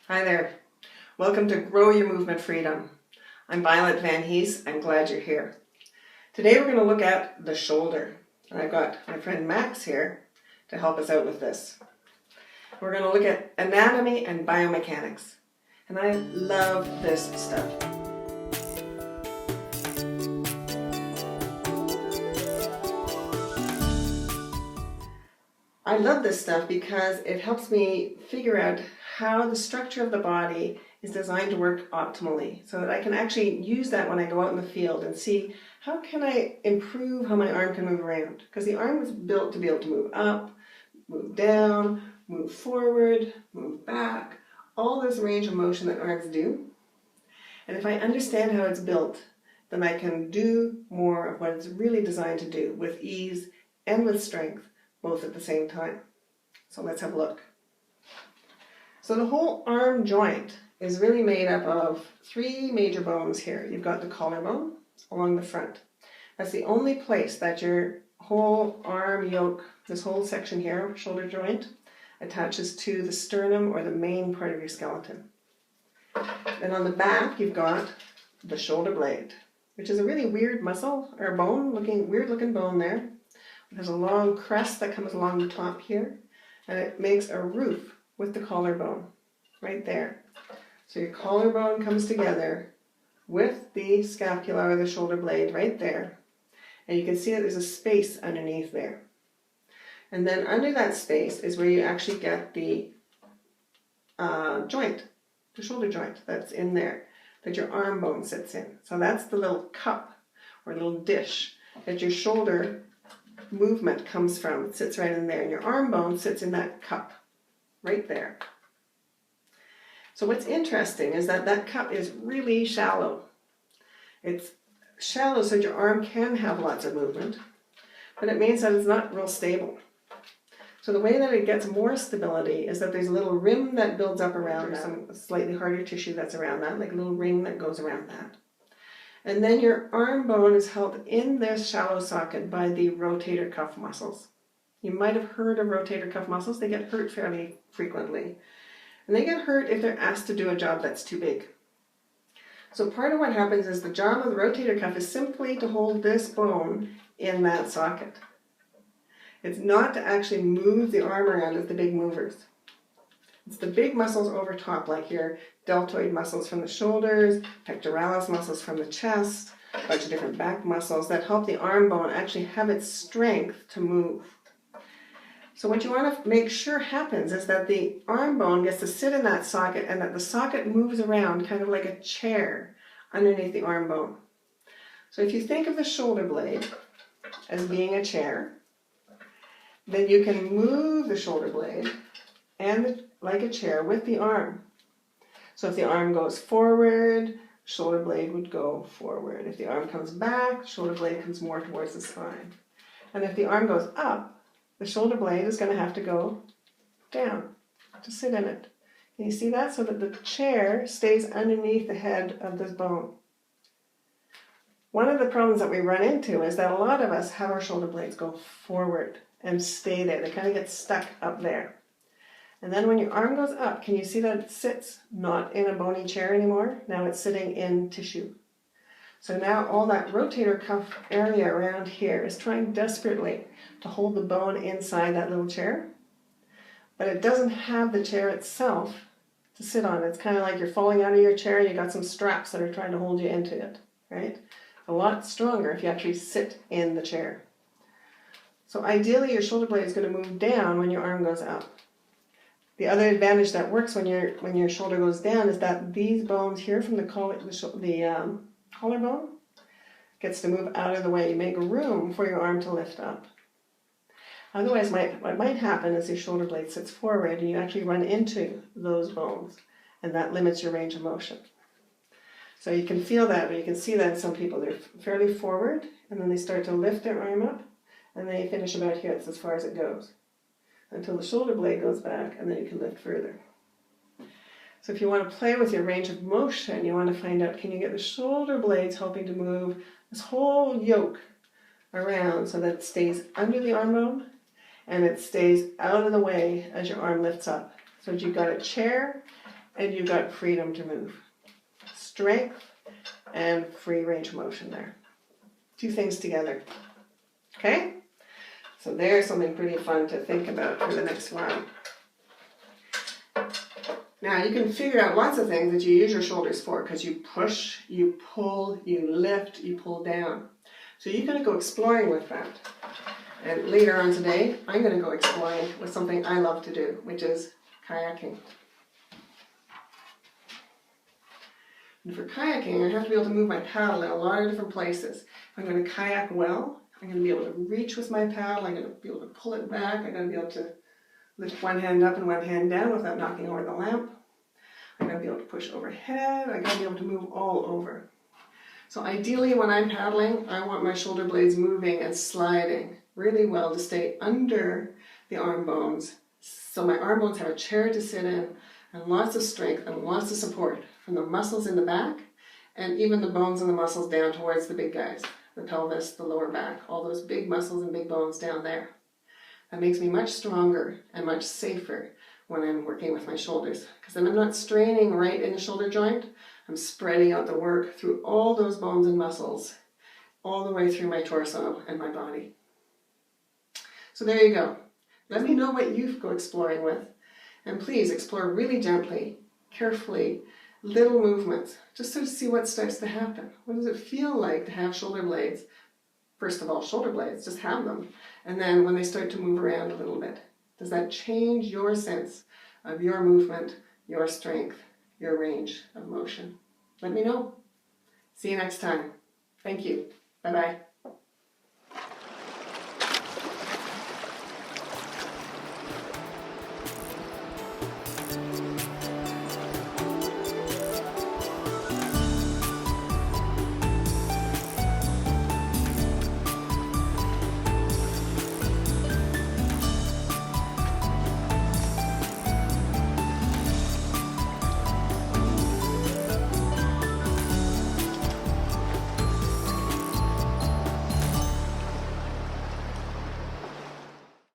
Hi there. Welcome to Grow Your Movement Freedom. I'm Violet van Hees. I'm glad you're here. Today we're going to look at the shoulder. And I've got my friend Max here to help us out with this. We're going to look at anatomy and biomechanics. And I love this stuff. I love this stuff because it helps me figure out how the structure of the body is designed to work optimally so that I can actually use that when I go out in the field and see how can I improve how my arm can move around. Because the arm was built to be able to move up, move down, move forward, move back, all this range of motion that arms do. And if I understand how it's built, then I can do more of what it's really designed to do with ease and with strength, both at the same time. So let's have a look. So the whole arm joint is really made up of three major bones here. You've got the collarbone along the front. That's the only place that your whole arm yoke, this whole section here, shoulder joint, attaches to the sternum or the main part of your skeleton. Then on the back you've got the shoulder blade, which is a really weird muscle or bone, weird looking bone there. It has a long crest that comes along the top here, and it makes a roof with the collarbone right there. So your collarbone comes together with the scapula or the shoulder blade right there, and you can see that there's a space underneath there. And then under that space is where you actually get the joint, the shoulder joint that's in there, that your arm bone sits in. So that's the little cup or little dish that your shoulder movement comes from. It sits right in there, and your arm bone sits in that cup right there. So what's interesting is that that cup is really shallow. It's shallow so your arm can have lots of movement, but it means that it's not real stable. So the way that it gets more stability is that there's a little rim that builds up around some slightly harder tissue that's around that, like a little ring that goes around that. And then your arm bone is held in this shallow socket by the rotator cuff muscles. You might have heard of rotator cuff muscles. They get hurt fairly frequently. And they get hurt if they're asked to do a job that's too big. So part of what happens is the job of the rotator cuff is simply to hold this bone in that socket. It's not to actually move the arm around as the big movers. It's the big muscles over top, like your deltoid muscles from the shoulders, pectoralis muscles from the chest, a bunch of different back muscles that help the arm bone actually have its strength to move. So what you want to make sure happens is that the arm bone gets to sit in that socket and that the socket moves around kind of like a chair underneath the arm bone. So if you think of the shoulder blade as being a chair, then you can move the shoulder blade and like a chair with the arm. So if the arm goes forward, shoulder blade would go forward. If the arm comes back, shoulder blade comes more towards the spine. And if the arm goes up, the shoulder blade is going to have to go down to sit in it. Can you see that? So that the chair stays underneath the head of this bone. One of the problems that we run into is that a lot of us have our shoulder blades go forward and stay there. They kind of get stuck up there. And then when your arm goes up, can you see that it sits not in a bony chair anymore? Now it's sitting in tissue. So now all that rotator cuff area around here is trying desperately to hold the bone inside that little chair. But it doesn't have the chair itself to sit on. It's kind of like you're falling out of your chair and you got some straps that are trying to hold you into it, right? A lot stronger if you actually sit in the chair. So ideally your shoulder blade is going to move down when your arm goes up. The other advantage that works when your shoulder goes down is that these bones here from the collarbone gets to move out of the way. You make room for your arm to lift up. Otherwise, what might happen is your shoulder blade sits forward and you actually run into those bones, and that limits your range of motion. So you can feel that, or you can see that in some people. They're fairly forward, and then they start to lift their arm up, and then you finish about here. It's as far as it goes, until the shoulder blade goes back, and then you can lift further. So if you want to play with your range of motion, you want to find out, can you get the shoulder blades helping to move this whole yoke around so that it stays under the arm bone and it stays out of the way as your arm lifts up. So you've got a chair and you've got freedom to move. Strength and free range of motion there. Two things together. Okay? So there's something pretty fun to think about for the next while. Now you can figure out lots of things that you use your shoulders for, because you push, you pull, you lift, you pull down. So you're going to go exploring with that. And later on today, I'm going to go exploring with something I love to do, which is kayaking. And for kayaking, I have to be able to move my paddle in a lot of different places. If I'm going to kayak well, I'm going to be able to reach with my paddle, I'm going to be able to pull it back, I'm going to be able to lift one hand up and one hand down without knocking over the lamp. I'm going to be able to push overhead, I'm going to be able to move all over. So ideally when I'm paddling, I want my shoulder blades moving and sliding really well to stay under the arm bones. So my arm bones have a chair to sit in and lots of strength and lots of support from the muscles in the back and even the bones and the muscles down towards the big guys. The pelvis, the lower back, all those big muscles and big bones down there. That makes me much stronger and much safer when I'm working with my shoulders, because then I'm not straining right in the shoulder joint. I'm spreading out the work through all those bones and muscles, all the way through my torso and my body. So there you go. Let me know what you go exploring with, and please explore really gently, carefully, little movements, just to see what starts to happen. What does it feel like to have shoulder blades? First of all, shoulder blades, just have them. And then when they start to move around a little bit, does that change your sense of your movement, your strength, your range of motion? Let me know. See you next time. Thank you. Bye-bye.